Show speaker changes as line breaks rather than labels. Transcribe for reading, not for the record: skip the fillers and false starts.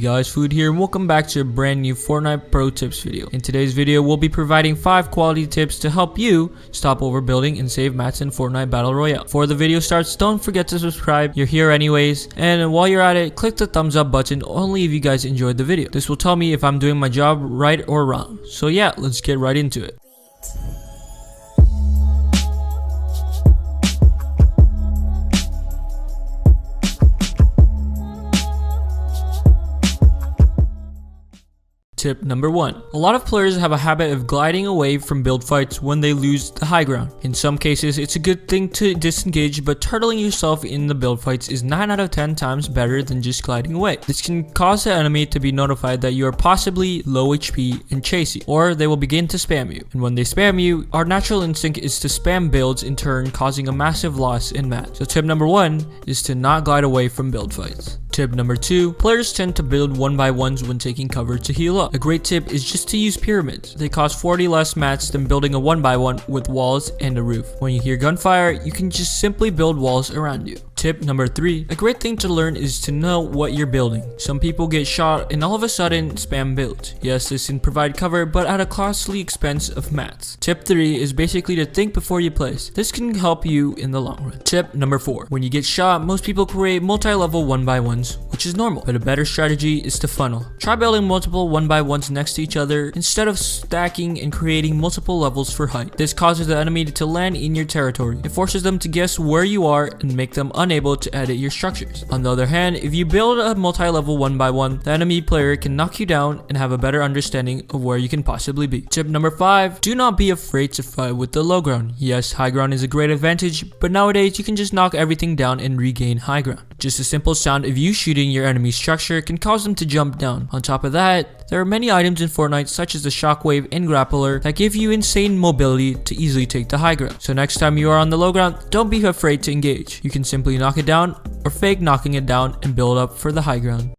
guys, Food here, and welcome back to a brand new Fortnite Pro Tips video. In today's video, we'll be providing 5 quality tips to help you stop overbuilding and save mats in Fortnite Battle Royale. Before the video starts, don't forget to subscribe. You're here anyways, and while you're at it, click the thumbs up button only if you guys enjoyed the video. This will tell me if I'm doing my job right or wrong. So yeah, let's get right into it. Tip number 1. A lot of players have a habit of gliding away from build fights when they lose the high ground. In some cases, it's a good thing to disengage, but turtling yourself in the build fights is 9 out of 10 times better than just gliding away. This can cause the enemy to be notified that you are possibly low HP and chase you, or they will begin to spam you. And when they spam you, our natural instinct is to spam builds, in turn causing a massive loss in mats. So tip number 1 is to not glide away from build fights. Tip number 2. Players tend to build 1x1s when taking cover to heal up. A great tip is just to use pyramids. They cost 40 less mats than building a 1x1 with walls and a roof. When you hear gunfire, you can just simply build walls around you. Tip number 3. A great thing to learn is to know what you're building. Some people get shot and all of a sudden spam builds. Yes, this can provide cover, but at a costly expense of mats. Tip 3 is basically to think before you place. This can help you in the long run. Tip number 4. When you get shot, most people create multi-level 1x1s, which is normal, but a better strategy is to funnel. Try building multiple 1x1s next to each other instead of stacking and creating multiple levels for height. This causes the enemy to land in your territory. It forces them to guess where you are and make them unable to edit your structures. On the other hand, if you build a multi-level 1x1, the enemy player can knock you down and have a better understanding of where you can possibly be. Tip number 5. Do not be afraid to fight with the low ground. Yes, high ground is a great advantage, but nowadays you can just knock everything down and regain high ground. Just the simple sound of you shooting your enemy's structure can cause them to jump down. On top of that, there are many items in Fortnite such as the shockwave and grappler that give you insane mobility to easily take the high ground. So next time you are on the low ground, don't be afraid to engage. You can simply knock it down or fake knocking it down and build up for the high ground.